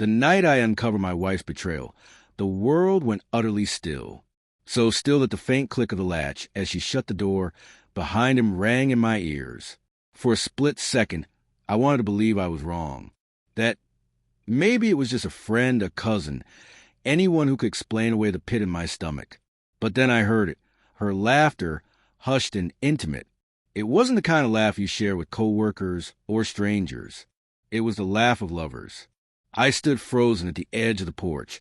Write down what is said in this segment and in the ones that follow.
The night I uncovered my wife's betrayal, the world went utterly still. So still that the faint click of the latch as she shut the door behind him rang in my ears. For a split second, I wanted to believe I was wrong. That maybe it was just a friend, a cousin, anyone who could explain away the pit in my stomach. But then I heard it, her laughter, hushed and intimate. It wasn't the kind of laugh you share with coworkers or strangers. It was the laugh of lovers. I stood frozen at the edge of the porch,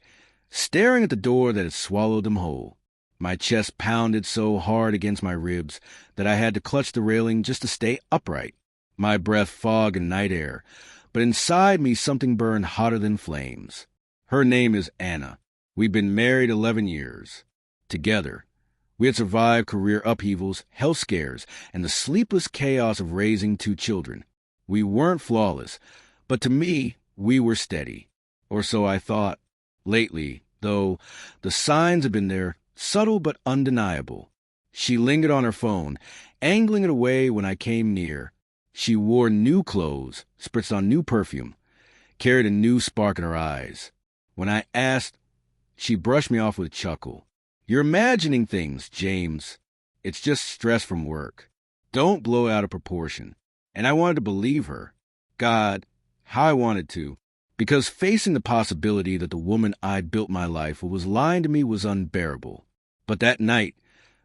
staring at the door that had swallowed them whole. My chest pounded so hard against my ribs that I had to clutch the railing just to stay upright. My breath fog and night air, but inside me something burned hotter than flames. Her name is Anna. We've been married 11 years. Together. We had survived career upheavals, health scares, and the sleepless chaos of raising 2 children. We weren't flawless, but to me, we were steady. Or so I thought. Lately, though, the signs had been there, subtle but undeniable. She lingered on her phone, angling it away when I came near. She wore new clothes, spritzed on new perfume, carried a new spark in her eyes. When I asked, she brushed me off with a chuckle. You're imagining things, James. It's just stress from work. Don't blow it out of proportion. And I wanted to believe her. God, how I wanted to. Because facing the possibility that the woman I'd built my life with was lying to me was unbearable. But that night,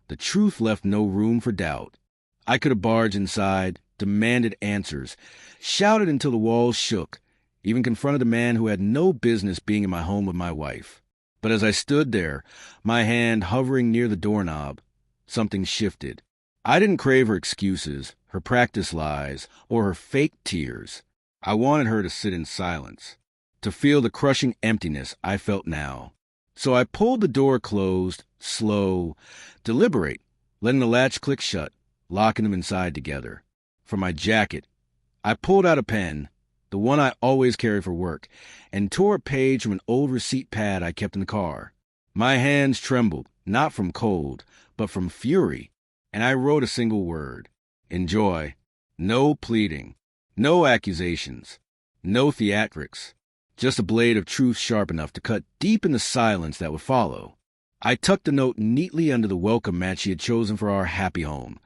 the truth left no room for doubt. I could have barged inside, demanded answers, shouted until the walls shook, even confronted a man who had no business being in my home with my wife. But as I stood there, my hand hovering near the doorknob, something shifted. I didn't crave her excuses, her practice lies, or her fake tears. I wanted her to sit in silence, to feel the crushing emptiness I felt now. So I pulled the door closed, slow, deliberate, letting the latch click shut, locking them inside together. From my jacket, I pulled out a pen, the one I always carry for work, and tore a page from an old receipt pad I kept in the car. My hands trembled, not from cold, but from fury, and I wrote a single word. Enjoy. No pleading. No accusations. No theatrics. Just a blade of truth sharp enough to cut deep in the silence that would follow. I tucked the note neatly under the welcome mat she had chosen for our happy home,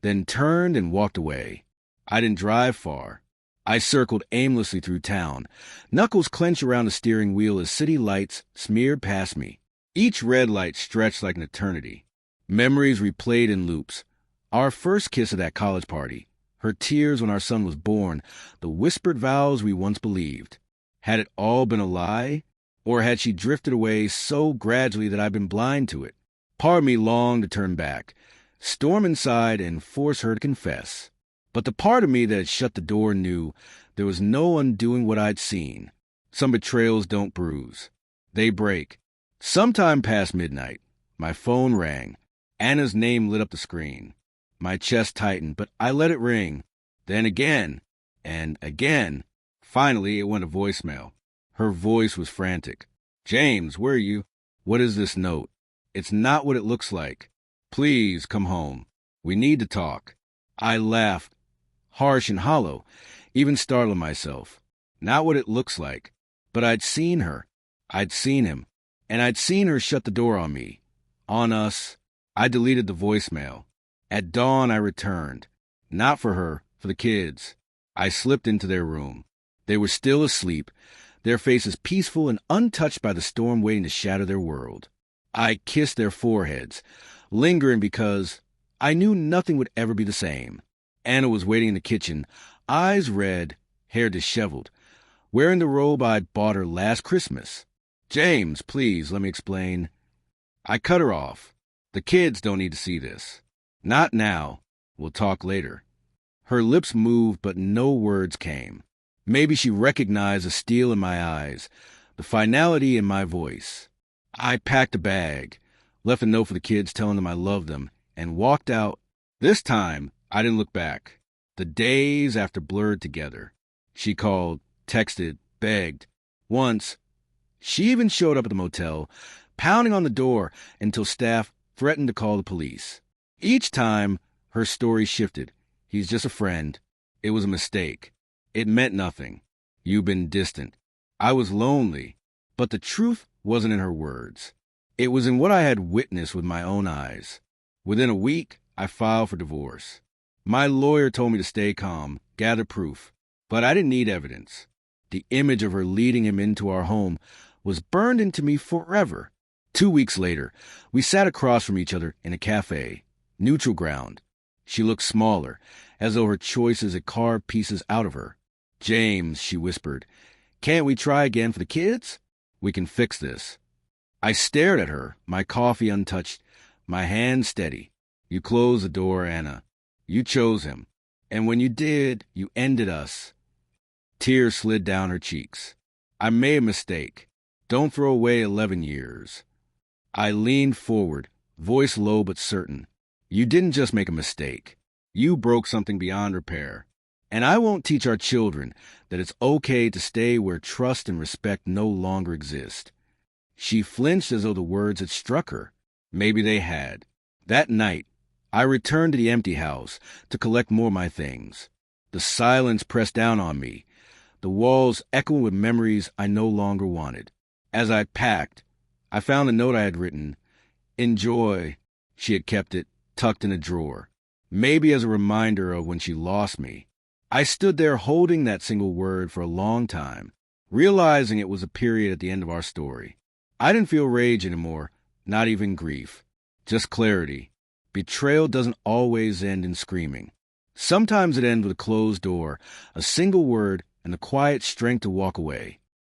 then turned and walked away. I didn't drive far. I circled aimlessly through town, knuckles clenched around the steering wheel as city lights smeared past me. Each red light stretched like an eternity. Memories replayed in loops. Our first kiss at that college party, her tears when our son was born, the whispered vows we once believed. Had it all been a lie? Or had she drifted away so gradually that I'd been blind to it? Part of me longed to turn back, storm inside and force her to confess. But the part of me that had shut the door knew there was no undoing what I'd seen. Some betrayals don't bruise. They break. Sometime past midnight, my phone rang. Anna's name lit up the screen. My chest tightened, but I let it ring. Then again, and again. Finally, it went to voicemail. Her voice was frantic. James, where are you? What is this note? It's not what it looks like. Please come home. We need to talk. I laughed. Harsh and hollow, even startling myself. Not what it looks like. But I'd seen her. I'd seen him. And I'd seen her shut the door on me. On us. I deleted the voicemail. At dawn, I returned. Not for her, for the kids. I slipped into their room. They were still asleep, their faces peaceful and untouched by the storm waiting to shatter their world. I kissed their foreheads, lingering because I knew nothing would ever be the same. Anna was waiting in the kitchen, eyes red, hair disheveled, wearing the robe I'd bought her last Christmas. James, please, let me explain. I cut her off. The kids don't need to see this. Not now. We'll talk later. Her lips moved, but no words came. Maybe she recognized the steel in my eyes, the finality in my voice. I packed a bag, left a note for the kids telling them I loved them, and walked out. This time, I didn't look back. The days after blurred together. She called, texted, begged. Once, she even showed up at the motel, pounding on the door until staff threatened to call the police. Each time, her story shifted. He's just a friend. It was a mistake. It meant nothing. You've been distant. I was lonely, but the truth wasn't in her words. It was in what I had witnessed with my own eyes. Within a week, I filed for divorce. My lawyer told me to stay calm, gather proof, but I didn't need evidence. The image of her leading him into our home was burned into me forever. 2 weeks later, we sat across from each other in a cafe, neutral ground. She looked smaller, as though her choices had carved pieces out of her. "James," she whispered, "can't we try again for the kids? We can fix this." I stared at her, my coffee untouched, my hand steady. "You closed the door, Anna. You chose him. And when you did, you ended us." Tears slid down her cheeks. "I made a mistake. Don't throw away 11 years. I leaned forward, voice low but certain. "You didn't just make a mistake. You broke something beyond repair. And I won't teach our children that it's okay to stay where trust and respect no longer exist." She flinched as though the words had struck her. Maybe they had. That night, I returned to the empty house to collect more of my things. The silence pressed down on me, the walls echoing with memories I no longer wanted. As I packed, I found the note I had written. "Enjoy." She had kept it, tucked in a drawer, maybe as a reminder of when she lost me. I stood there holding that single word for a long time, realizing it was a period at the end of our story. I didn't feel rage anymore, not even grief, just clarity. Betrayal doesn't always end in screaming. Sometimes it ends with a closed door, a single word, and the quiet strength to walk away.